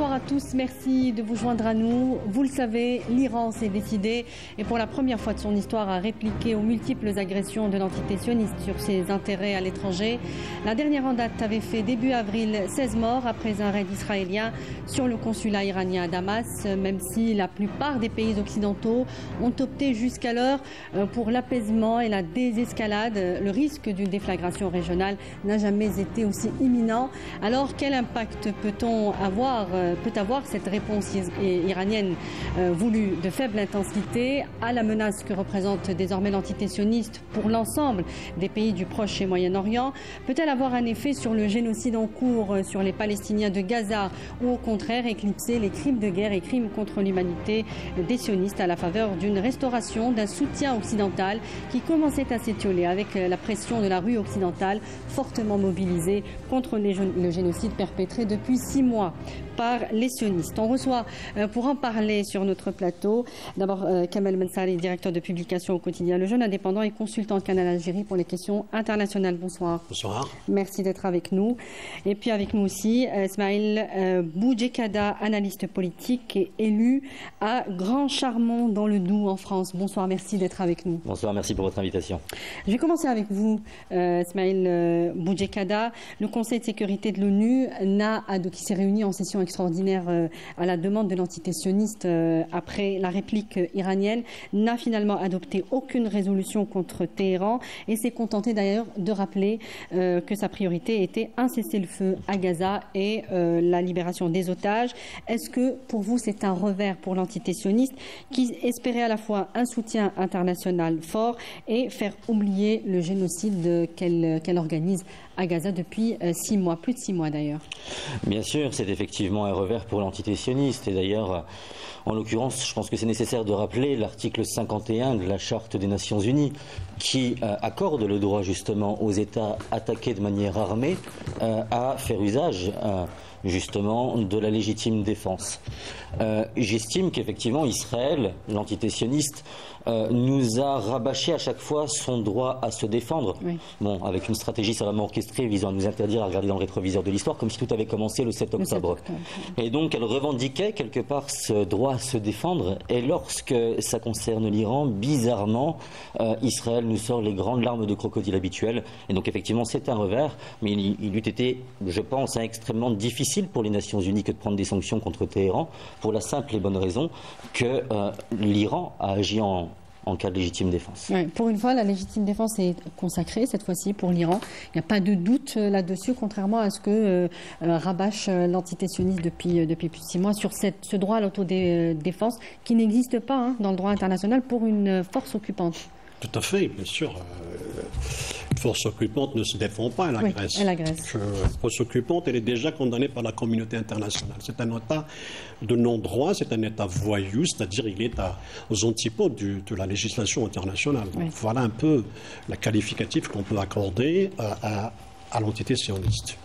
Bonsoir à tous, merci de vous joindre à nous. Vous le savez, l'Iran s'est décidé et pour la première fois de son histoire à répliquer aux multiples agressions de l'entité sioniste sur ses intérêts à l'étranger. La dernière en date avait fait début avril 16 morts après un raid israélien sur le consulat iranien à Damas, même si la plupart des pays occidentaux ont opté jusqu'alors pour l'apaisement et la désescalade. Le risque d'une déflagration régionale n'a jamais été aussi imminent. Alors quel impact peut avoir cette réponse iranienne voulue de faible intensité à la menace que représente désormais l'entité sioniste pour l'ensemble des pays du Proche et Moyen-Orient? Peut-elle avoir un effet sur le génocide en cours sur les Palestiniens de Gaza ou au contraire éclipser les crimes de guerre et crimes contre l'humanité des sionistes à la faveur d'une restauration d'un soutien occidental qui commençait à s'étioler avec la pression de la rue occidentale fortement mobilisée contre le génocide perpétré depuis 6 mois par les sionistes? On reçoit pour en parler sur notre plateau d'abord Kamel Mensari, directeur de publication au quotidien Le Jeune Indépendant et consultant de Canal Algérie pour les questions internationales. Bonsoir. Bonsoir. Merci d'être avec nous. Et puis avec nous aussi Ismaël Boudjekada, analyste politique et élu à Grand Charmont dans le Doubs en France. Bonsoir, merci d'être avec nous. Bonsoir, merci pour votre invitation. Je vais commencer avec vous, Ismaël Boudjekada. Le Conseil de sécurité de l'ONU qui s'est réuni en session extraordinaire à la demande de l'entité sioniste après la réplique iranienne, n'a finalement adopté aucune résolution contre Téhéran et s'est contenté d'ailleurs de rappeler que sa priorité était un cessez-le-feu à Gaza et la libération des otages. Est-ce que pour vous c'est un revers pour l'entité sioniste qui espérait à la fois un soutien international fort et faire oublier le génocide qu'elle organise à Gaza depuis 6 mois, plus de 6 mois d'ailleurs? Bien sûr, c'est effectivement un revers pour l'entité sioniste. Et d'ailleurs, en l'occurrence, je pense que c'est nécessaire de rappeler l'article 51 de la Charte des Nations Unies qui accorde le droit justement aux États attaqués de manière armée à faire usage justement de la légitime défense. J'estime qu'effectivement Israël, l'entité sioniste, nous a rabâché à chaque fois son droit à se défendre. Oui. Bon, avec une stratégie savamment orchestrée visant à nous interdire à regarder dans le rétroviseur de l'histoire, comme si tout avait commencé le 7 octobre. Et donc elle revendiquait quelque part ce droit à se défendre. Et lorsque ça concerne l'Iran, bizarrement, Israël nous sort les grandes larmes de crocodile habituelles. Et donc effectivement c'est un revers, mais il eût été, je pense, extrêmement difficile pour les Nations Unies que de prendre des sanctions contre Téhéran, pour la simple et bonne raison que l'Iran a agi en cas de légitime défense. Ouais, pour une fois, la légitime défense est consacrée, cette fois-ci, pour l'Iran. Il n'y a pas de doute là-dessus, contrairement à ce que rabâche l'entité sioniste depuis plus de 6 mois sur ce droit à l'autodéfense qui n'existe pas dans le droit international pour une force occupante. Tout à fait, bien sûr. Une force occupante ne se défend pas, elle agresse. Oui, elle agresse. Une force occupante, elle est déjà condamnée par la communauté internationale. C'est un État de non-droit, c'est un État voyou, c'est-à-dire il est aux antipodes de la législation internationale. Oui. Voilà un peu le qualificatif qu'on peut accorder à l'entité sioniste.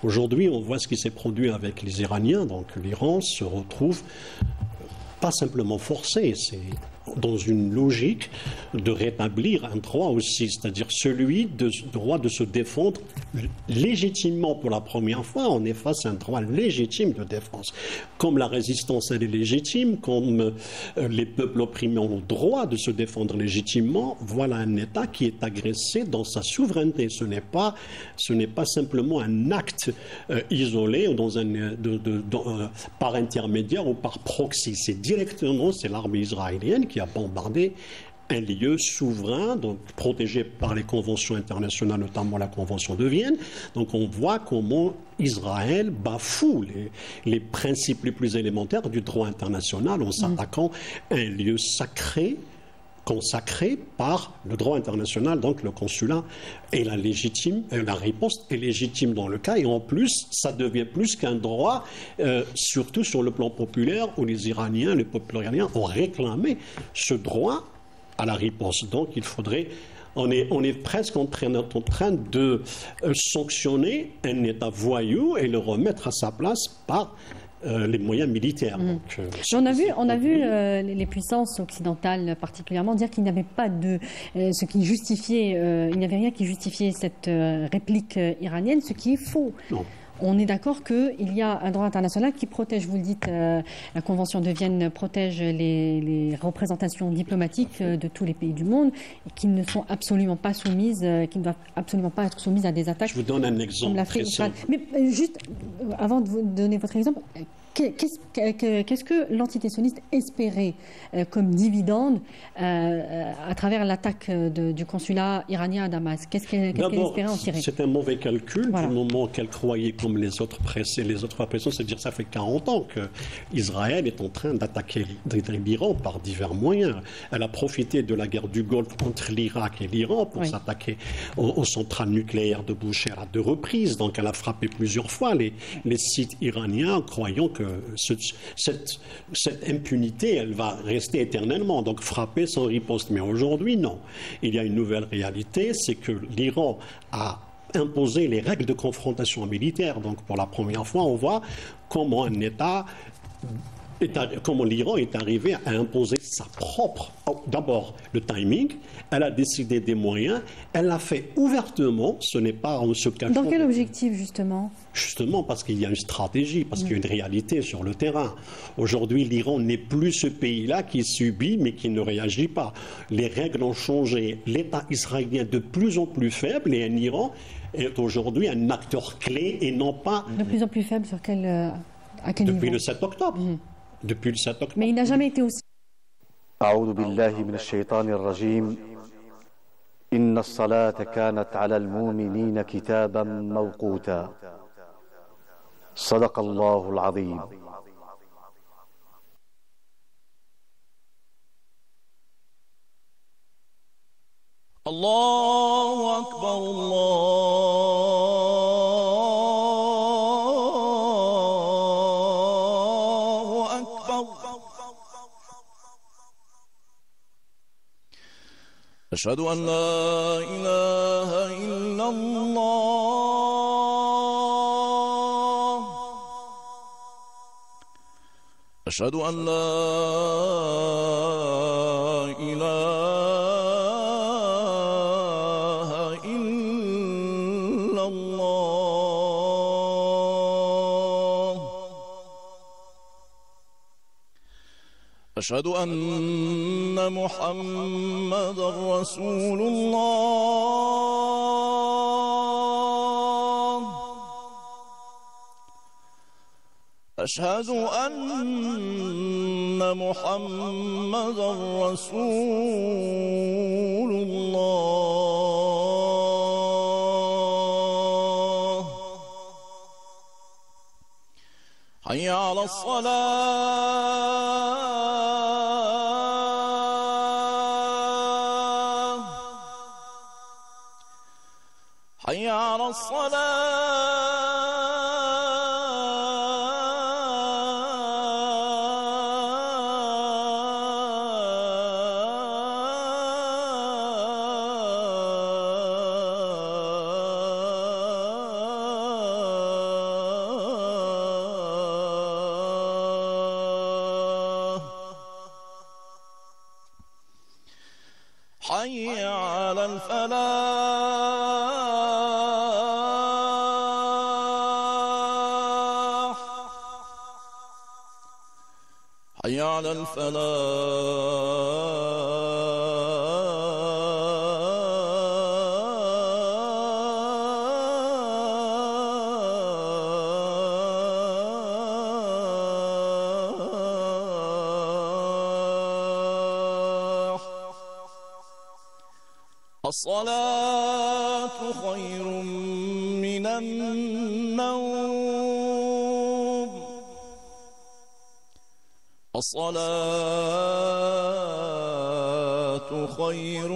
Aujourd'hui, on voit ce qui s'est produit avec les Iraniens, donc l'Iran se retrouve pas simplement forcé, c'est dans une logique de rétablir un droit aussi, c'est-à-dire celui de droit de se défendre légitimement. Pour la première fois, on est face à un droit légitime de défense. Comme la résistance, elle est légitime, comme les peuples opprimés ont le droit de se défendre légitimement, voilà un État qui est agressé dans sa souveraineté. Ce n'est pas simplement un acte isolé ou par intermédiaire ou par proxy. C'est directement, c'est l'armée israélienne qui a bombardé un lieu souverain, donc protégé par les conventions internationales, notamment la Convention de Vienne. Donc on voit comment Israël bafoue les principes les plus élémentaires du droit international en s'attaquant à un lieu sacré, consacré par le droit international, donc le consulat, et la réponse est légitime dans le cas, et en plus, ça devient plus qu'un droit, surtout sur le plan populaire, où les Iraniens, les peuples iraniens ont réclamé ce droit à la riposte. Donc il faudrait, on est presque en train de sanctionner un État voyou et le remettre à sa place par les moyens militaires. Donc, on a vu les puissances occidentales particulièrement dire qu'il n'y avait pas de ce qui justifiait, il n'y avait rien qui justifiait cette réplique iranienne, ce qui est faux. Non. on est d'accord qu'il y a un droit international qui protège, vous le dites, la Convention de Vienne protège les représentations diplomatiques de tous les pays du monde et qui ne sont absolument pas soumises, qui ne doivent absolument pas être soumises à des attaques. Je vous donne un exemple très simple. Mais juste, avant de vous donner votre exemple, qu'est-ce que l'entité sioniste espérait comme dividende à travers l'attaque du consulat iranien à Damas? Qu'est-ce qu'elle espérait en tirer? C'est un mauvais calcul du moment qu'elle croyait, comme les autres fois précédentes, c'est-à-dire ça fait 40 ans qu'Israël est en train d'attaquer l'Iran par divers moyens. Elle a profité de la guerre du Golfe entre l'Irak et l'Iran pour s'attaquer aux centrales nucléaires de Boucher à 2 reprises. Donc elle a frappé plusieurs fois les sites iraniens, croyant que cette impunité, elle va rester éternellement, donc frapper sans riposte. Mais aujourd'hui, non. Il y a une nouvelle réalité, c'est que l'Iran a imposé les règles de confrontation militaire. Donc pour la première fois, on voit comment comment l'Iran est arrivé à imposer sa propre... D'abord, le timing, elle a décidé des moyens, elle l'a fait ouvertement, ce n'est pas en se cachant... Dans quel objectif, justement? Justement parce qu'il y a une stratégie, parce qu'il y a une réalité sur le terrain. Aujourd'hui, l'Iran n'est plus ce pays-là qui subit, mais qui ne réagit pas. Les règles ont changé. L'État israélien de plus en plus faible, et l'Iran est aujourd'hui un acteur clé et non pas... De plus en plus faible sur à quel Depuis niveau? le 7 octobre. Depuis le 7 octobre. Mais il n'a jamais été aussi... أعوذ بالله من الشيطان الرجيم إن الصلاة كانت على المؤمنين كتابا موقوتا صدق الله العظيم. الله أكبر الله أكبر أشهد أن لا إله إلا الله أشهد أن لا إله إلا الله أشهد أن محمدًا رسول الله أشهد أن محمدًا رسول الله حي على الصلاة حي على الصلاة حي على الفلاح حي على الفلاح الصلاة خير من النوم الصلاة خير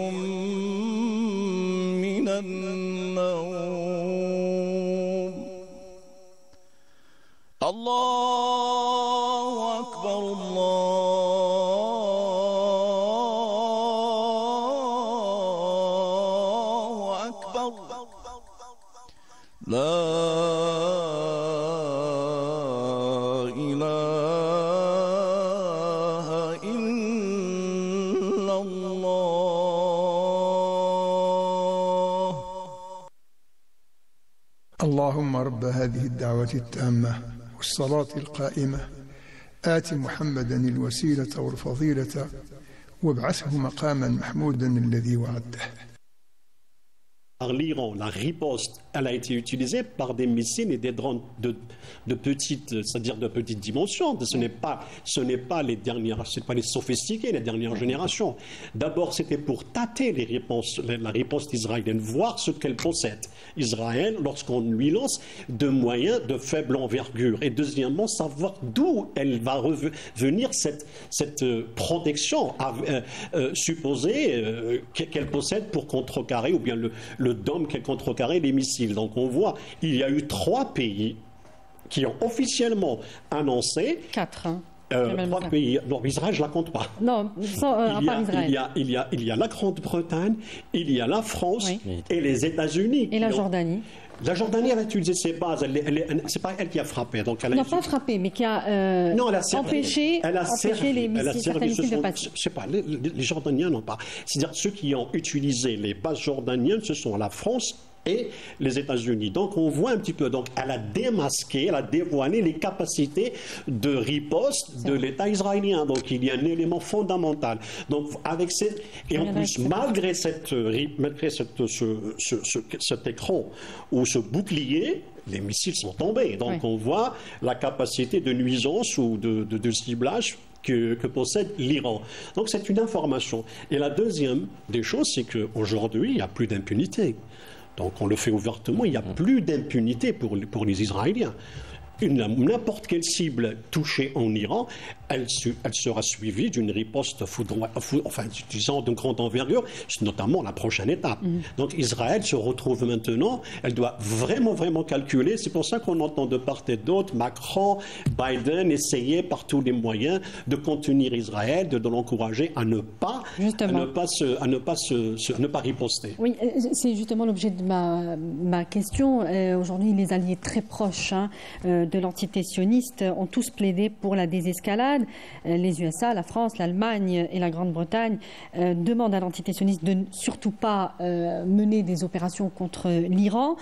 من النوم الله أكبر الله أكبر لا إله إلا الله. الله اللهم رب هذه الدعوة التامة والصلاة القائمة آت محمدا الوسيلة والفضيلة وابعثه مقاما محمودا الذي وعده. Par l'Iran, la riposte, elle a été utilisée par des missiles et des drones de petites, c'est-à-dire de petite dimension. Ce n'est pas les dernières, c'est pas les sophistiqués, les dernières générations. D'abord, c'était pour tâter la riposte israélienne, voir ce qu'elle possède. Israël, lorsqu'on lui lance de moyens de faible envergure. Et deuxièmement, savoir d'où elle va venir cette protection supposée qu'elle possède pour contrecarrer, ou bien le dôme qu'elle contrecarrait les missiles. Donc on voit, il y a eu 3 pays qui ont officiellement annoncé... 4, hein. 3 pays. Non, Israël, je ne la compte pas. Non, à part Israël. Il y a la Grande-Bretagne, il y a la France et les États-Unis. Et la Jordanie. La Jordanie, elle a utilisé ses bases. C'est pas elle qui a frappé. Donc elle n'a pas frappé, mais qui a empêché les missiles de passer. Je sais pas, les Jordaniens n'ont pas. C'est-à-dire ceux qui ont utilisé les bases jordaniennes, ce sont la France et les États-Unis. Donc on voit un petit peu, donc elle a démasqué, elle a dévoilé les capacités de riposte de l'État israélien. Donc il y a un élément fondamental. Donc avec et en plus malgré cet écran ou ce bouclier, les missiles sont tombés. Donc on voit la capacité de nuisance ou de ciblage que possède l'Iran. Donc c'est une information. Et la deuxième des choses, c'est qu'aujourd'hui, il n'y a plus d'impunité. Donc on le fait ouvertement, il n'y a plus d'impunité pour les Israéliens. N'importe quelle cible touchée en Iran, elle sera suivie d'une riposte disons de grande envergure, notamment la prochaine étape. Donc Israël se retrouve maintenant, elle doit vraiment calculer. C'est pour ça qu'on entend de part et d'autre Macron, Biden essayer par tous les moyens de contenir Israël, de l'encourager à ne pas riposter. Oui, c'est justement l'objet de ma question. Aujourd'hui, les alliés très proches de l'entité sioniste ont tous plaidé pour la désescalade. Les USA, la France, l'Allemagne et la Grande-Bretagne demandent à l'entité sioniste de surtout pas mener des opérations contre l'Iran.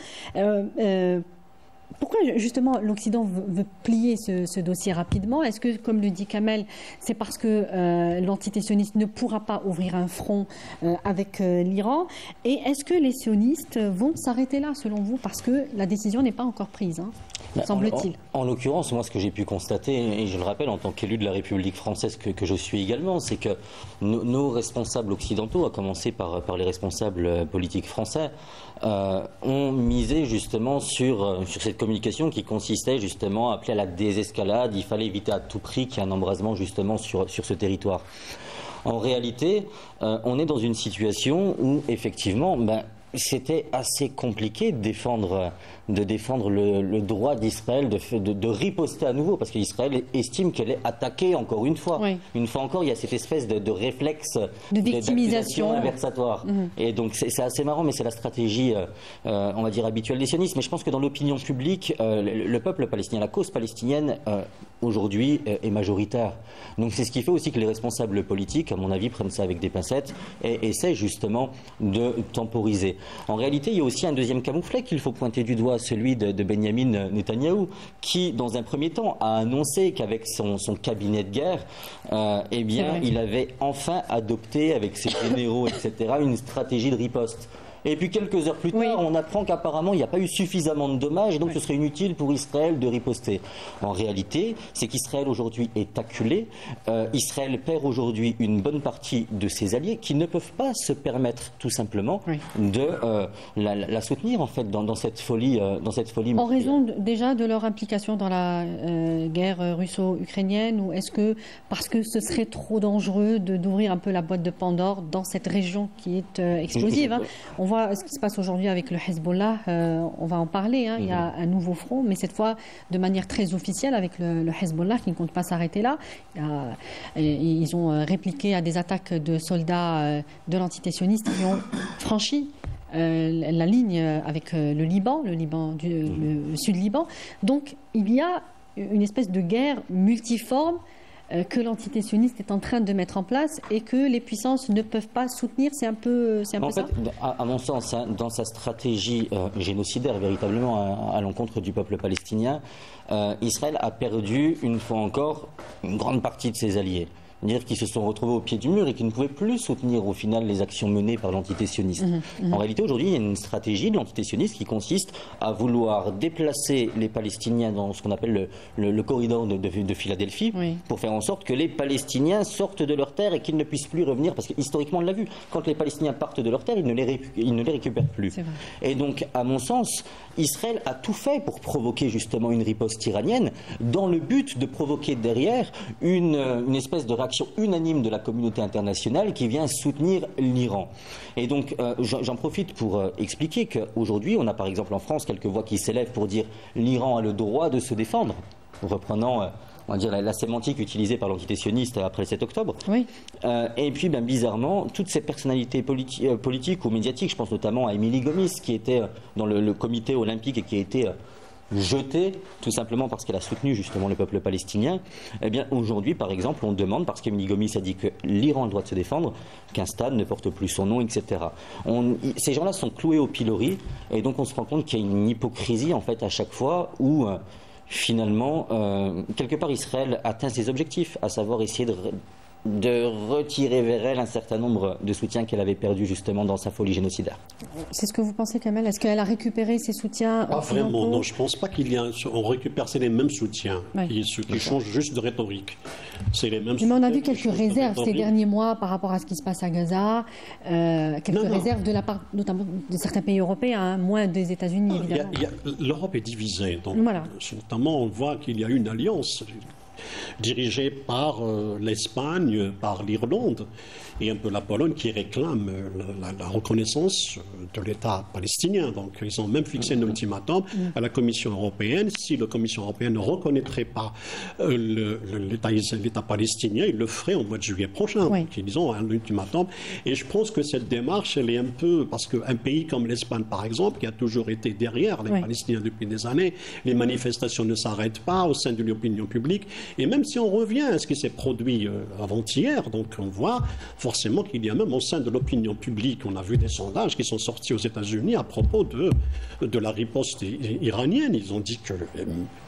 Pourquoi justement l'Occident veut plier ce dossier rapidement? Est-ce que, comme le dit Kamel, c'est parce que l'entité sioniste ne pourra pas ouvrir un front avec l'Iran? Et est-ce que les sionistes vont s'arrêter là, selon vous? Parce que la décision n'est pas encore prise, semble-t-il. En l'occurrence, moi, ce que j'ai pu constater, et je le rappelle en tant qu'élu de la République française que je suis également, c'est que nos responsables occidentaux, à commencer par les responsables politiques français, ont misé justement sur cette communication qui consistait justement à appeler à la désescalade. Il fallait éviter à tout prix qu'il y ait un embrasement justement sur ce territoire. En réalité, on est dans une situation où effectivement, c'était assez compliqué de défendre le droit d'Israël de riposter à nouveau, parce qu'Israël estime qu'elle est attaquée encore une fois. Oui. Une fois encore, il y a cette espèce de réflexe de victimisation inversatoire. Et donc c'est assez marrant, mais c'est la stratégie, on va dire, habituelle des sionistes. Mais je pense que dans l'opinion publique, le peuple palestinien, la cause palestinienne, aujourd'hui, est majoritaire. Donc c'est ce qui fait aussi que les responsables politiques, à mon avis, prennent ça avec des pincettes et essaient justement de temporiser. En réalité, il y a aussi un deuxième camouflet qu'il faut pointer du doigt, celui de Benyamin Netanyahou, qui, dans un premier temps, a annoncé qu'avec son cabinet de guerre, il avait enfin adopté, avec ses généraux, etc., une stratégie de riposte. Et puis quelques heures plus tard, on apprend qu'apparemment il n'y a pas eu suffisamment de dommages et donc ce serait inutile pour Israël de riposter. En réalité, c'est qu'Israël aujourd'hui est acculé. Israël perd aujourd'hui une bonne partie de ses alliés qui ne peuvent pas se permettre tout simplement de la soutenir en fait dans cette folie. En raison déjà de leur implication dans la guerre russo-ukrainienne, ou est-ce que parce que ce serait trop dangereux d'ouvrir un peu la boîte de Pandore dans cette région qui est explosive, On voit ce qui se passe aujourd'hui avec le Hezbollah, on va en parler, il y a un nouveau front, mais cette fois de manière très officielle avec le Hezbollah qui ne compte pas s'arrêter là. Ils ont répliqué à des attaques de soldats de l'entité sioniste qui ont franchi la ligne avec le sud-Liban. Donc il y a une espèce de guerre multiforme que l'entité sioniste est en train de mettre en place et que les puissances ne peuvent pas soutenir. C'est un peu ça. En fait, à mon sens, dans sa stratégie génocidaire véritablement à l'encontre du peuple palestinien, Israël a perdu une fois encore une grande partie de ses alliés. Dire qu'ils se sont retrouvés au pied du mur et qu'ils ne pouvaient plus soutenir au final les actions menées par l'entité sioniste. En réalité, aujourd'hui, il y a une stratégie de l'entité sioniste qui consiste à vouloir déplacer les Palestiniens dans ce qu'on appelle le corridor de Philadelphie, pour faire en sorte que les Palestiniens sortent de leur terre et qu'ils ne puissent plus revenir, parce que historiquement, on l'a vu, quand les Palestiniens partent de leur terre, ils ne les récupèrent plus. Et donc, à mon sens, Israël a tout fait pour provoquer justement une riposte iranienne, dans le but de provoquer derrière une espèce de réaction unanime de la communauté internationale qui vient soutenir l'Iran. Et donc, j'en profite pour expliquer qu'aujourd'hui, on a par exemple en France quelques voix qui s'élèvent pour dire l'Iran a le droit de se défendre, reprenant on va dire la sémantique utilisée par l'entité sioniste après le 7 octobre. Et puis, bizarrement, toutes ces personnalités politiques ou médiatiques, je pense notamment à Émilie Gomis, qui était dans le comité olympique et qui a été jetée tout simplement parce qu'elle a soutenu justement le peuple palestinien. Eh bien, aujourd'hui, par exemple, on demande, parce qu'Émilie Gomis a dit que l'Iran a le droit de se défendre, qu'un stade ne porte plus son nom, etc. Ces gens-là sont cloués au pilori, et donc on se rend compte qu'il y a une hypocrisie en fait à chaque fois où finalement, quelque part, Israël atteint ses objectifs, à savoir essayer de retirer vers elle un certain nombre de soutiens qu'elle avait perdus justement dans sa folie génocidaire. C'est ce que vous pensez, Kamel? Est-ce qu'elle a récupéré ses soutiens? Pas vraiment, non. Je ne pense pas qu'il y a... On récupère, c'est les mêmes soutiens qui changent juste de rhétorique. C'est les mêmes. Mais on a vu quelques réserves ces derniers mois par rapport à ce qui se passe à Gaza, quelques réserves de la part notamment de certains pays européens, moins des États-Unis, évidemment. L'Europe est divisée, donc notamment on voit qu'il y a une alliance dirigée par l'Espagne, par l'Irlande et un peu la Pologne qui réclame la reconnaissance de l'État palestinien. Donc ils ont même fixé un ultimatum à la Commission européenne. Si la Commission européenne ne reconnaîtrait pas l'État palestinien, ils le feraient au mois de juillet prochain. Donc ils ont un ultimatum. Et je pense que cette démarche, elle est un peu... Parce qu'un pays comme l'Espagne, par exemple, qui a toujours été derrière les Palestiniens depuis des années, les manifestations ne s'arrêtent pas au sein de l'opinion publique. Et même si on revient à ce qui s'est produit avant-hier, donc on voit forcément qu'il y a même au sein de l'opinion publique, on a vu des sondages qui sont sortis aux États-Unis à propos de la riposte iranienne. Ils ont dit que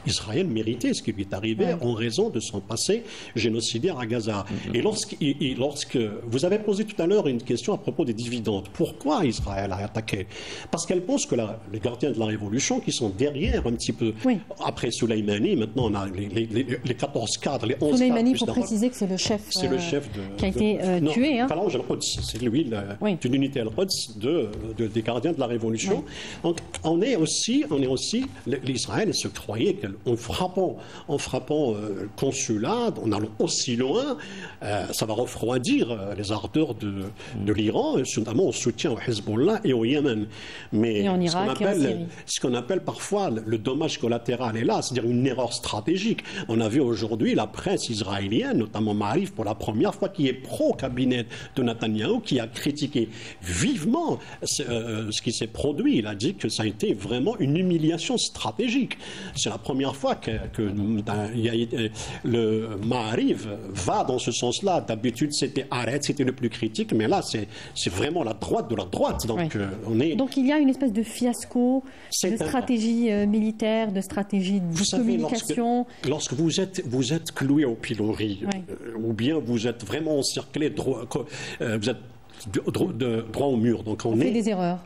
Israël méritait ce qui lui est arrivé en raison de son passé génocidaire à Gaza. Et lorsque vous avez posé tout à l'heure une question à propos des dividendes, pourquoi Israël a attaqué? Parce qu'elle pense que les gardiens de la révolution qui sont derrière un petit peu, après Soleimani, maintenant on a les 14 cadres, les 11 cadres. Soleimani, il faut préciser que c'est le chef, qui a été tué. Falange al-Quds, c'est lui, d'une unité al-Quds des gardiens de la révolution. Donc on est aussi l'Israël se croyait qu'en frappant le consulat, en allant aussi loin, ça va refroidir les ardeurs de l'Iran, notamment au soutien au Hezbollah et au Yémen. Mais et en Irak et en Syrie. Ce qu'on appelle parfois le dommage collatéral est là, c'est-à-dire une erreur stratégique. On a vu aujourd'hui la presse israélienne, notamment Maarif, pour la première fois, qui est pro-cabinet de Netanyahou, qui a critiqué vivement ce qui s'est produit. Il a dit que ça a été vraiment une humiliation stratégique. C'est la première fois que le Maarif va dans ce sens-là. D'habitude, c'était Arrête, c'était le plus critique, mais là, c'est vraiment la droite de la droite. Donc, donc il y a une espèce de fiasco de stratégie militaire, de stratégie de communication. Lorsque vous êtes cloué au pilori, ou bien vous êtes vraiment encerclé, vous êtes droit au mur. Donc on fait des erreurs.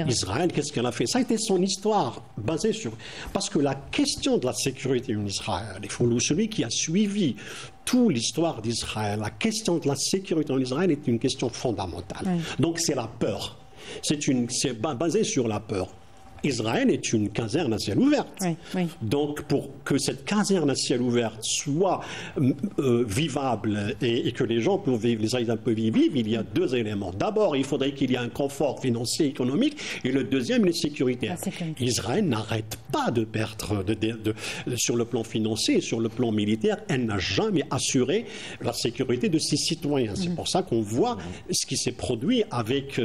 Israël, qu'est-ce qu'elle a fait? Ça a été son histoire basée sur... Parce que la question de la sécurité en Israël, celui qui a suivi toute l'histoire d'Israël, la question de la sécurité en Israël est une question fondamentale. Donc c'est la peur. C'est basé sur la peur. Israël est une caserne à ciel ouvert. Donc, pour que cette caserne à ciel ouvert soit vivable et que les gens peuvent vivre, les Israéliens peuvent y vivre, il y a deux éléments. D'abord, il faudrait qu'il y ait un confort financier, économique, et le deuxième, les sécurités. Israël n'arrête pas de perdre sur le plan financier et sur le plan militaire. Elle n'a jamais assuré la sécurité de ses citoyens. C'est pour ça qu'on voit ce qui s'est produit avec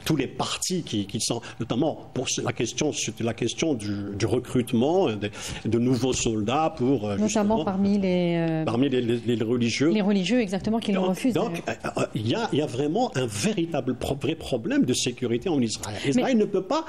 tous les partis partis qui sont, notamment pour la question du recrutement de nouveaux soldats pour notamment parmi les religieux. Les religieux, exactement, qui le refusent. Donc, il y a vraiment un véritable vrai problème de sécurité en Israël. Israël ne peut pas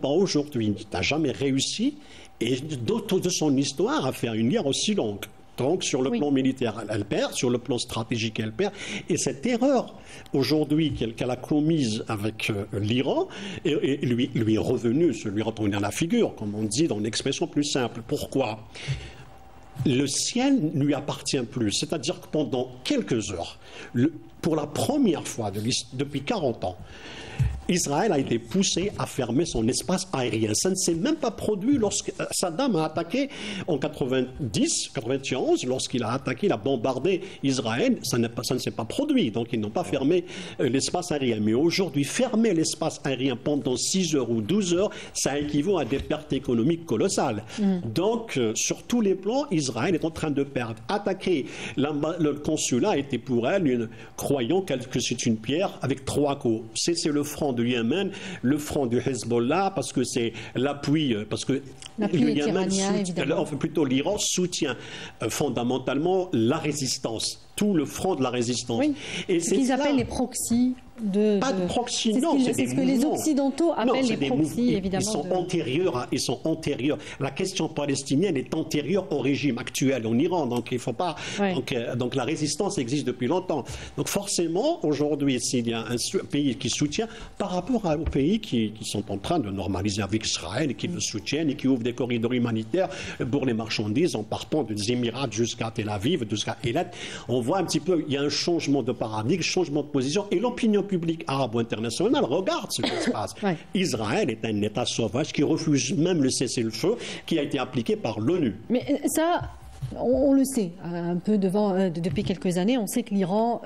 aujourd'hui, n'a jamais réussi, et de son histoire, à faire une guerre aussi longue. Donc, sur le plan militaire, elle perd, sur le plan stratégique, elle perd. Et cette erreur, aujourd'hui, qu'elle a commise avec l'Iran, lui est revenue, lui retourner à la figure, comme on dit dans une expression plus simple. Pourquoi ? Le ciel ne lui appartient plus. C'est-à-dire que pendant quelques heures, pour la première fois depuis 40 ans, Israël a été poussé à fermer son espace aérien. Ça ne s'est même pas produit lorsque Saddam a attaqué en 91, lorsqu'il a attaqué, il a bombardé Israël, ça ne s'est pas produit. Donc ils n'ont pas fermé l'espace aérien. Mais aujourd'hui, fermer l'espace aérien pendant 6 heures ou 12 heures, ça équivaut à des pertes économiques colossales. Donc, sur tous les plans, Israël est en train de perdre. Attaquer le consulat était pour elle, croyant que c'est une pierre avec 3 coups. C'est le front de Yémen, le front du Hezbollah, parce que c'est l'appui, parce que le Yémen, plutôt l'Iran soutient fondamentalement la résistance, tout le front de la résistance. Oui. Et ce qu'ils appellent les proxys. Pas de proxy, non, c'est ce que les Occidentaux appellent les proxys, évidemment. Ils sont antérieurs. La question palestinienne est antérieure au régime actuel en Iran, donc il ne faut pas. Ouais. Donc la résistance existe depuis longtemps. Donc forcément, aujourd'hui, s'il y a un pays qui soutient, par rapport aux pays qui sont en train de normaliser avec Israël, et qui le soutiennent et qui ouvrent des corridors humanitaires pour les marchandises en partant des Émirats jusqu'à Tel Aviv, jusqu'à Eilat, on voit un petit peu, il y a un changement de paradigme, changement de position, et l'opinion public arabo-international regarde ce qui se passe. Israël est un État sauvage qui refuse même le cessez-le-feu qui a été appliqué par l'ONU. Mais ça, on le sait, un peu depuis quelques années, on sait que l'Iran,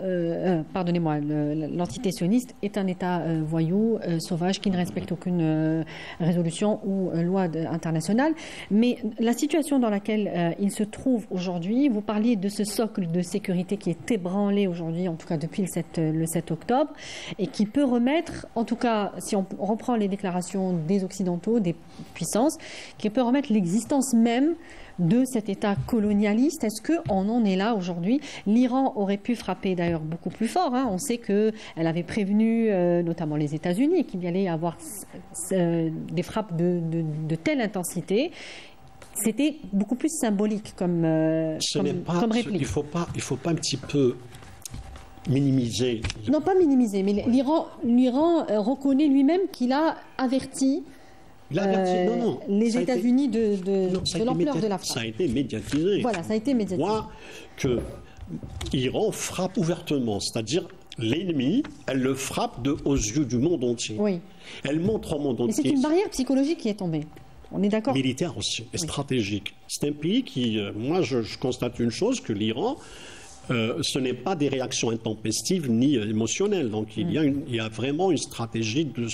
pardonnez-moi, l'entité sioniste est un État voyou, sauvage, qui ne respecte aucune résolution ou loi internationale. Mais la situation dans laquelle il se trouve aujourd'hui, vous parliez de ce socle de sécurité qui est ébranlé aujourd'hui, en tout cas depuis le 7 octobre, et qui peut remettre, en tout cas, si on reprend les déclarations des Occidentaux, des puissances, qui peut remettre l'existence même de cet État colonialiste. Est-ce qu'on en est là aujourd'hui? L'Iran aurait pu frapper d'ailleurs beaucoup plus fort. On sait qu'elle avait prévenu notamment les États-Unis qu'il y allait avoir des frappes de telle intensité. C'était beaucoup plus symbolique comme réplique. Il faut pas un petit peu minimiser. Non, pas minimiser, mais l'Iran reconnaît lui-même qu'il a averti les États-Unis de l'ampleur de la frappe. Ça a été médiatisé. Voilà, ça a été médiatisé. Moi, que l'Iran frappe ouvertement, c'est-à-dire l'ennemi, elle le frappe aux yeux du monde entier. Oui. Elle montre au monde entier. Et c'est une barrière psychologique qui est tombée. On est d'accord. Militaire aussi, et stratégique. C'est un pays qui, moi, je constate une chose, que l'Iran, ce n'est pas des réactions intempestives ni émotionnelles. Donc il y a vraiment une stratégie de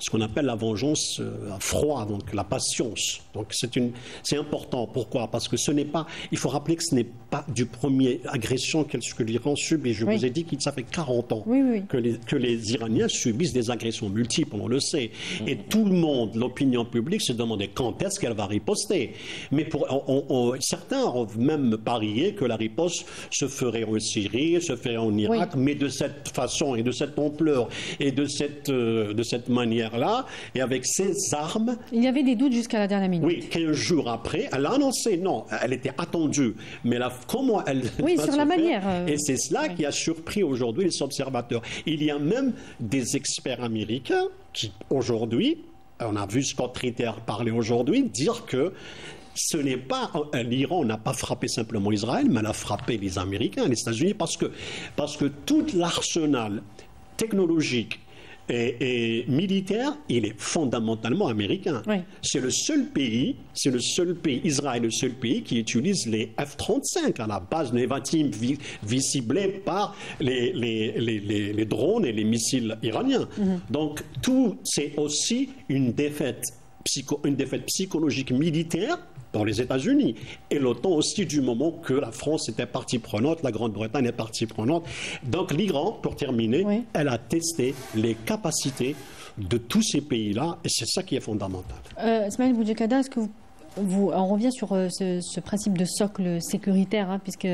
ce qu'on appelle la vengeance à froid, donc la patience. Donc c'est important. Pourquoi? Parce que il faut rappeler que ce n'est pas du premier agression que l'Iran subit. Je vous ai dit que ça fait 40 ans que les Iraniens subissent des agressions multiples, on le sait. Et tout le monde, l'opinion publique, se demandait quand est-ce qu'elle va riposter. Mais certains ont même parié que la riposte se ferait en Syrie, se ferait en Irak, mais de cette façon et de cette ampleur et de cette manière-là, et avec ces armes. Il y avait des doutes jusqu'à la dernière minute. Oui, 15 jours après, elle a annoncé, non, elle était attendue, mais comment elle... Oui, sur la manière. Et c'est cela qui a surpris aujourd'hui les observateurs. Il y a même des experts américains qui, aujourd'hui, on a vu Scott Ritter parler aujourd'hui, dire que ce n'est pas, l'Iran n'a pas frappé simplement Israël, mais elle a frappé les Américains, les États-Unis, parce que tout l'arsenal technologique et militaire, il est fondamentalement américain. Oui. C'est le seul pays, Israël est le seul pays qui utilise les F-35 à la base de l'évatim ciblés par les drones et les missiles iraniens. Donc c'est aussi une défaite psychologique militaire dans les États-Unis. Et l'OTAN aussi, du moment que la France était partie prenante, la Grande-Bretagne est partie prenante. Donc l'Iran, pour terminer, elle a testé les capacités de tous ces pays-là, et c'est ça qui est fondamental. Smaïl Boudiekada, est-ce que on revient sur ce principe de socle sécuritaire, hein, puisque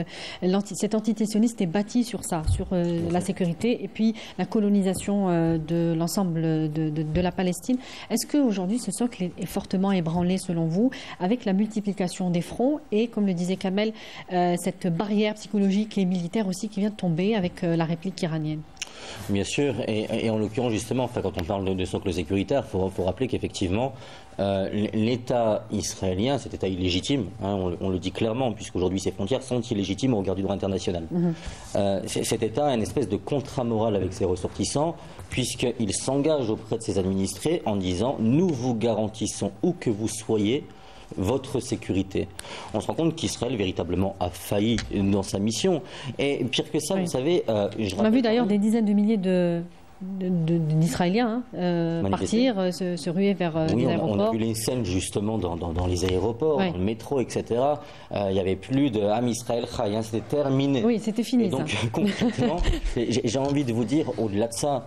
cet antitétionniste est bâti sur ça, sur la sécurité et puis la colonisation de l'ensemble de la Palestine. Est-ce qu'aujourd'hui ce socle est fortement ébranlé selon vous, avec la multiplication des fronts et, comme le disait Kamel, cette barrière psychologique et militaire aussi qui vient de tomber avec la réplique iranienne? Bien sûr, et en l'occurrence justement, quand on parle de socle sécuritaire, il faut rappeler qu'effectivement l'État israélien, cet État illégitime, hein, on le dit clairement, puisqu'aujourd'hui ses frontières sont illégitimes au regard du droit international. Cet État a une espèce de contrat moral avec ses ressortissants, puisqu'il s'engage auprès de ses administrés en disant « nous vous garantissons où que vous soyez votre sécurité ». On se rend compte qu'Israël véritablement a failli dans sa mission. Et pire que ça, vous savez... on a vu d'ailleurs des dizaines de milliers d'Israéliens partir, se ruer vers les aéroports. On a vu les scènes justement dans les aéroports, dans le métro, etc. Il n'y avait plus de Am Israël Chai, hein, c'était terminé. Oui, c'était fini. Et donc, concrètement, j'ai envie de vous dire, au-delà de ça,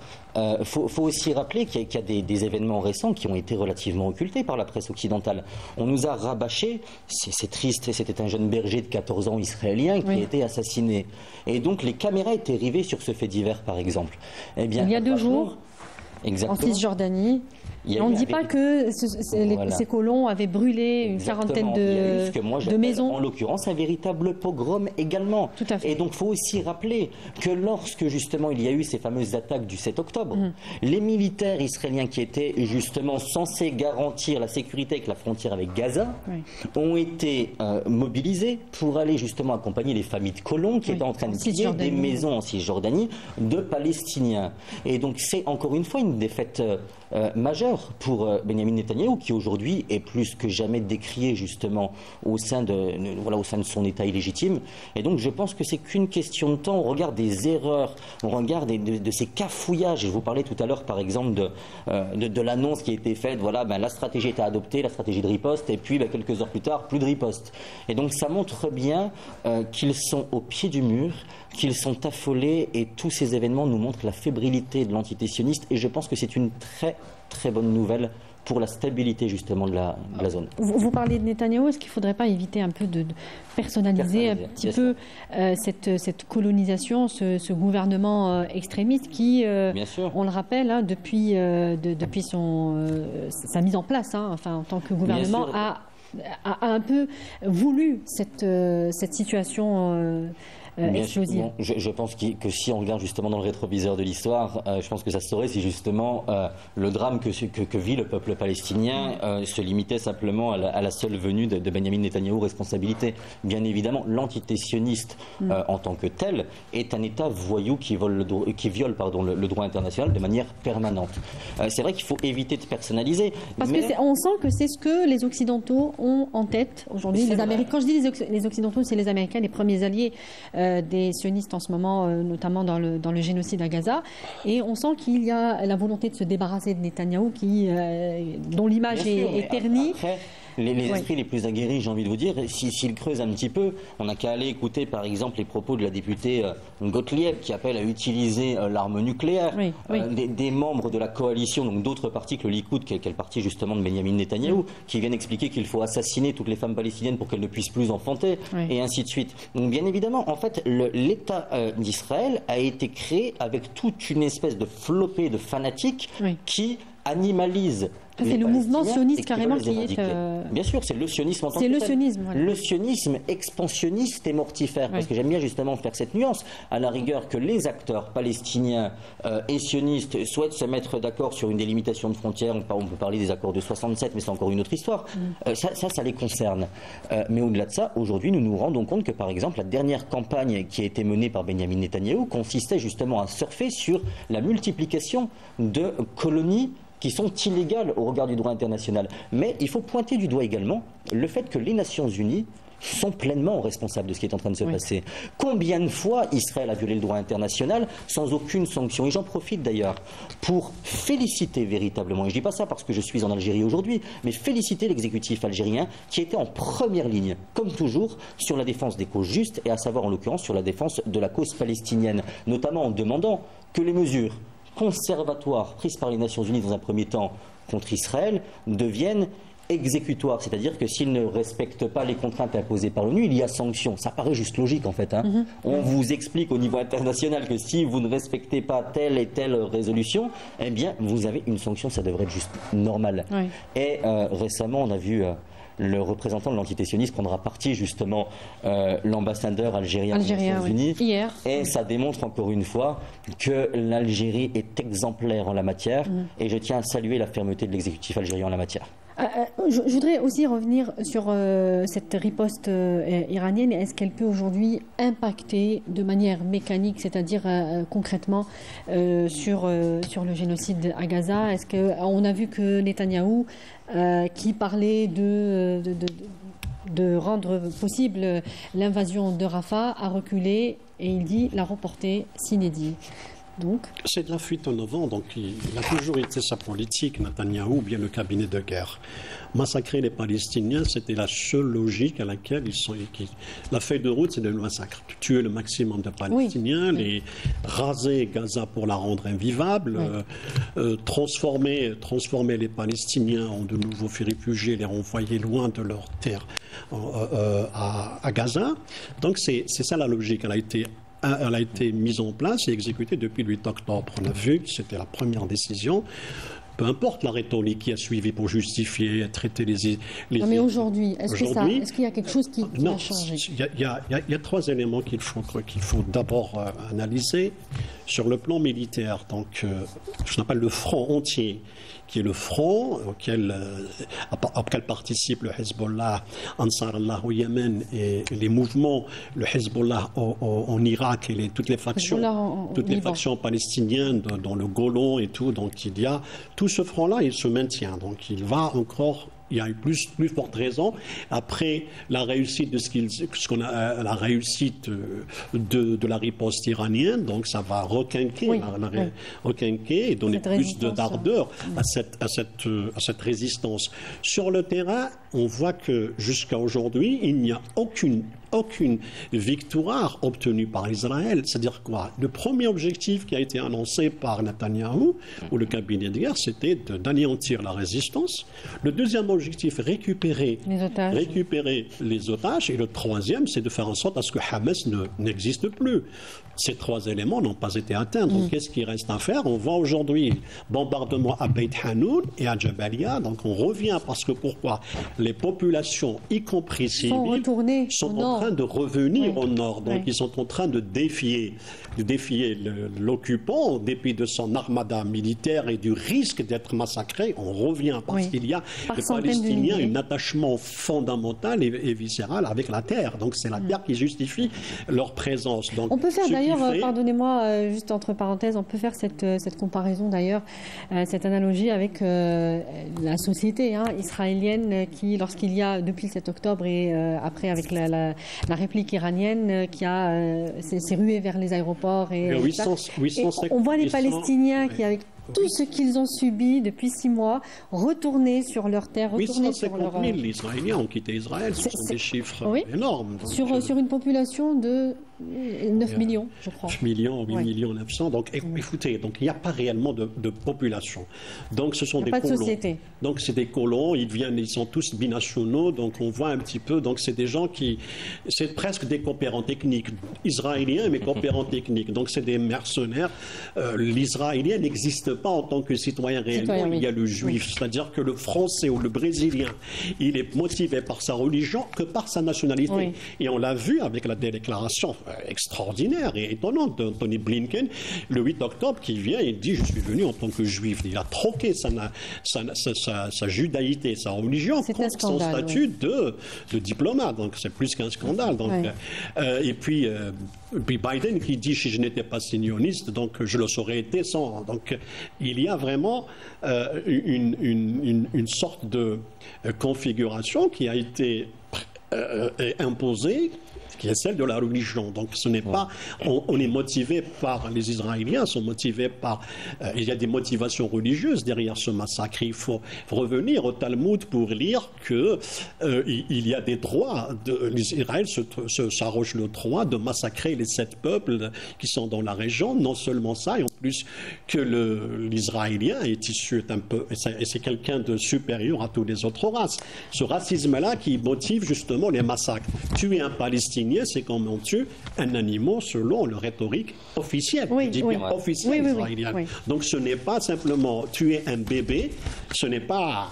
faut aussi rappeler qu'il y a des événements récents qui ont été relativement occultés par la presse occidentale. On nous a rabâché, c'est triste, c'était un jeune berger de 14 ans israélien qui a été assassiné. Et donc les caméras étaient rivées sur ce fait divers, par exemple. Eh bien, il y a 2 jours, en Cisjordanie, on ne dit pas que ces colons avaient brûlé une quarantaine de maisons. En l'occurrence, un véritable pogrom également. Tout à fait. Et donc, il faut aussi rappeler que lorsque justement il y a eu ces fameuses attaques du 7 octobre, les militaires israéliens qui étaient justement censés garantir la sécurité avec la frontière avec Gaza ont été mobilisés pour aller justement accompagner les familles de colons qui étaient en train de piller des maisons en Cisjordanie de Palestiniens. Et donc, c'est encore une fois une défaite majeure pour Benyamin Netanyahou, qui aujourd'hui est plus que jamais décrié justement au sein de son État illégitime. Et donc je pense que c'est qu'une question de temps. On regarde des erreurs, on regarde de ces cafouillages. Et je vous parlais tout à l'heure par exemple de l'annonce qui a été faite, la stratégie était adoptée, la stratégie de riposte, et puis quelques heures plus tard, plus de riposte. Et donc ça montre bien qu'ils sont au pied du mur, qu'ils sont affolés, et tous ces événements nous montrent la fébrilité de l'entité sioniste, et je pense que c'est une très très bonne nouvelle pour la stabilité justement de la zone. Vous parlez de Netanyahou, est-ce qu'il ne faudrait pas éviter un peu de personnaliser un petit peu cette colonisation, ce gouvernement extrémiste qui, on le rappelle, hein, depuis sa mise en place, hein, en tant que gouvernement, a un peu voulu cette situation explosive. Je pense que si on regarde justement dans le rétroviseur de l'histoire, je pense que ça se saurait si justement le drame que vit le peuple palestinien se limitait simplement à la seule venue de Benyamin Netanyahou, responsabilité. Bien évidemment, l'entité sioniste en tant que telle est un État voyou qui viole le droit international de manière permanente. C'est vrai qu'il faut éviter de personnaliser. Parce qu'on sent que c'est ce que les Occidentaux ont en tête aujourd'hui. Quand je dis les Occidentaux, c'est les Américains, les premiers alliés des sionistes en ce moment, notamment dans le génocide à Gaza. Et on sent qu'il y a la volonté de se débarrasser de Netanyahou dont l'image est ternie. Après, les esprits les plus aguerris, j'ai envie de vous dire, s'ils creusent un petit peu, on n'a qu'à aller écouter par exemple les propos de la députée Gottlieb qui appelle à utiliser l'arme nucléaire. Des membres de la coalition, donc d'autres partis que le Likoud, qui est le parti justement de Benyamin Netanyahou, qui viennent expliquer qu'il faut assassiner toutes les femmes palestiniennes pour qu'elles ne puissent plus enfanter, et ainsi de suite. Donc bien évidemment, en fait, l'État d'Israël a été créé avec toute une espèce de flopée de fanatiques qui animalisent. C'est le mouvement sioniste carrément qui est... Bien sûr, c'est le sionisme en tant que tel. C'est le sionisme. Voilà. Le sionisme expansionniste et mortifère. Parce que j'aime bien justement faire cette nuance. À la rigueur que les acteurs palestiniens et sionistes souhaitent se mettre d'accord sur une délimitation de frontières. On peut parler des accords de 67, mais c'est encore une autre histoire. Ça les concerne. Mais au-delà de ça, aujourd'hui, nous nous rendons compte que par exemple, la dernière campagne qui a été menée par Benyamin Netanyahou consistait justement à surfer sur la multiplication de colonies qui sont illégales au regard du droit international. Mais il faut pointer du doigt également le fait que les Nations Unies sont pleinement responsables de ce qui est en train de se passer. Combien de fois Israël a violé le droit international sans aucune sanction? Et j'en profite d'ailleurs pour féliciter véritablement, et je ne dis pas ça parce que je suis en Algérie aujourd'hui, mais féliciter l'exécutif algérien qui était en première ligne, comme toujours, sur la défense des causes justes, et à savoir en l'occurrence sur la défense de la cause palestinienne, notamment en demandant que les mesures conservatoires prises par les Nations Unies dans un premier temps contre Israël deviennent exécutoires, c'est-à-dire que s'ils ne respectent pas les contraintes imposées par l'ONU, il y a sanction. Ça paraît juste logique en fait. On vous explique au niveau international que si vous ne respectez pas telle et telle résolution, eh bien vous avez une sanction, ça devrait être juste normal. Oui. Et récemment, on a vu le représentant de l'antitétionnisme prendra parti justement l'ambassadeur algérien des Nations Unies. Hier. Et ça démontre encore une fois que l'Algérie est exemplaire en la matière. Et je tiens à saluer la fermeté de l'exécutif algérien en la matière. Je voudrais aussi revenir sur cette riposte iranienne. Est-ce qu'elle peut aujourd'hui impacter de manière mécanique, c'est-à-dire concrètement sur le génocide à Gaza? Est-ce qu'on a vu que Netanyahou, qui parlait de rendre possible l'invasion de Rafah, a reculé et il dit la reporter sine die. Donc, c'est de la fuite en avant, donc il a toujours été sa politique, Netanyahou, ou bien le cabinet de guerre. Massacrer les Palestiniens, c'était la seule logique à laquelle ils sont. La feuille de route, c'est de le massacre. Tuer le maximum de Palestiniens, les raser Gaza pour la rendre invivable, transformer les Palestiniens en de nouveaux réfugiés, les renvoyer loin de leur terre à Gaza. Donc c'est ça la logique. Elle a été mise en place et exécutée depuis le 8 octobre. On a vu que c'était la première décision. Peu importe la rhétorique qui a suivi pour justifier, traiter les... Non, mais aujourd'hui, est-ce qu'il y a quelque chose qui a changé? Il y a trois éléments qu'il faut d'abord analyser. Sur le plan militaire, donc, je appelle le front entier, qui est le front auquel participe le Hezbollah, Ansar Allah au Yémen et les mouvements, le Hezbollah en Irak et toutes les factions palestiniennes dans le Golan et tout. Donc il y a tout ce front-là, il se maintient. Donc il va encore. Il y a eu plus forte raison après la réussite de la réussite de la riposte iranienne, donc ça va requinquer et donner plus d'ardeur à cette résistance. Sur le terrain, on voit que jusqu'à aujourd'hui, il n'y a aucune victoire obtenue par Israël. C'est-à-dire quoi? Le premier objectif qui a été annoncé par Netanyahou ou le cabinet de guerre, c'était d'anéantir la résistance. Le deuxième objectif, récupérer les otages. Et le troisième, c'est de faire en sorte à ce que Hamas n'existe plus. Ces trois éléments n'ont pas été atteints. Donc, qu'est-ce qui reste à faire? On voit aujourd'hui bombardement à Beit Hanoun et à Jabalia. Donc, on revient parce que pourquoi? Les populations, y compris civiles, sont en train de revenir au nord. Donc, ils sont en train de défier l'occupant, en dépit de son armada militaire et du risque d'être massacré. On revient parce qu'il y a les Palestiniens un attachement fondamental et viscéral avec la terre. Donc, c'est la terre qui justifie leur présence. Donc, on peut faire d'ailleurs, pardonnez-moi, juste entre parenthèses, on peut faire cette comparaison d'ailleurs, cette analogie avec la société israélienne qui, lorsqu'il y a, depuis le 7 octobre et après avec la réplique iranienne qui s'est ruée vers les aéroports et on voit les Palestiniens qui, avec tout ce qu'ils ont subi depuis 6 mois, retourner sur leur terre, retourner sur leur... 850 000 Israéliens ont quitté Israël, ce sont des chiffres énormes. Donc, sur une population de 9 millions, je crois. 9 millions, 8 millions 900. Donc, écoutez, donc il n'y a pas réellement de population. Donc, ce sont des colons. Pas de société. Donc, c'est des colons, ils sont tous binationaux, donc on voit un petit peu, donc c'est des gens c'est presque des coopérants techniques, israéliens, mais coopérants techniques. Donc, c'est des mercenaires. L'Israélien n'existe pas en tant que citoyen réellement, il y a le juif. C'est-à-dire que le français ou le brésilien, il est motivé par sa religion que par sa nationalité. Et on l'a vu avec la déclaration extraordinaire et étonnante d'Anthony Blinken le 8 octobre qui vient et dit: je suis venu en tant que juif. Il a troqué sa judaïté, sa religion contre son statut de diplomate. Donc c'est plus qu'un scandale. Donc, et puis Biden qui dit: si je n'étais pas sioniste, donc je le saurais été sans. Donc il y a vraiment une sorte de configuration qui a été imposée qui est celle de la religion. Donc ce n'est pas, on est motivé par, les Israéliens sont motivés par, il y a des motivations religieuses derrière ce massacre. Il faut revenir au Talmud pour lire que il y a des droits, l'Israël s'arroge le droit de massacrer les 7 peuples qui sont dans la région. Non seulement ça, et en plus que l'Israélien est issu un peu, et c'est quelqu'un de supérieur à toutes les autres races. Ce racisme-là qui motive justement les massacres. Tuer un Palestinien, c'est comme on tue un animal selon le rhétorique officielle, officielle israélienne. Donc ce n'est pas simplement tuer un bébé, ce n'est pas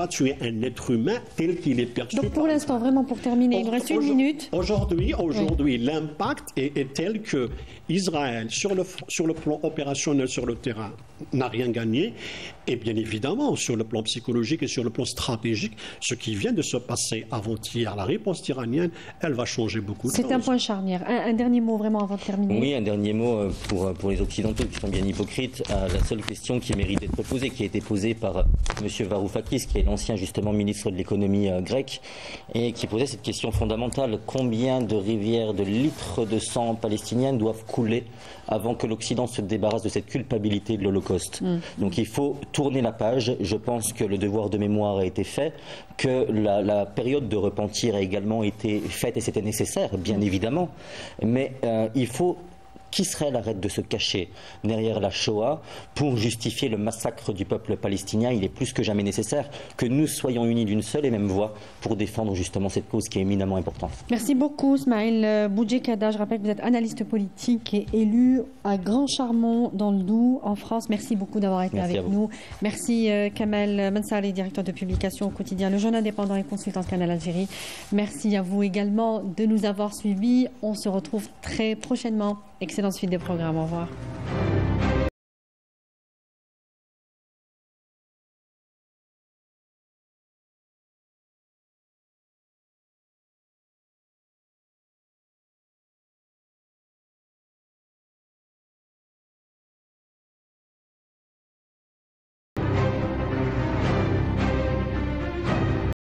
tuer un être humain tel qu'il est perçu. Donc pour l'instant, vraiment pour terminer, il me reste 1 minute. Aujourd'hui, l'impact est tel que Israël, sur le plan opérationnel sur le terrain, n'a rien gagné. Et bien évidemment, sur le plan psychologique et sur le plan stratégique, ce qui vient de se passer avant-hier, la réponse iranienne, elle va changer beaucoup de choses. C'est un point charnière. Un dernier mot vraiment avant de terminer. Oui, un dernier mot pour les Occidentaux qui sont bien hypocrites. La seule question qui mérite d'être posée, qui a été posée par M. Varoufakis, qui est l'ancien justement ministre de l'économie grec, et qui posait cette question fondamentale. Combien de rivières, de litres de sang palestinien doivent couler avant que l'Occident se débarrasse de cette culpabilité de l'Holocauste? Donc il faut tourner la page. Je pense que le devoir de mémoire a été fait, que la période de repentir a également été faite, et c'était nécessaire, bien évidemment. Mais il faut qu'Israël arrête de se cacher derrière la Shoah pour justifier le massacre du peuple palestinien. Il est plus que jamais nécessaire que nous soyons unis d'une seule et même voix pour défendre justement cette cause qui est éminemment importante. Merci beaucoup, Smaïl Boudjekada. Je rappelle que vous êtes analyste politique et élu à Grand Charmont dans le Doubs, en France. Merci beaucoup d'avoir été avec nous. Merci Kamel Mansali, directeur de publication au quotidien Le Jeune Indépendant et consultant Canal Algérie. Merci à vous également de nous avoir suivis. On se retrouve très prochainement. Excellente suite des programmes. Au revoir.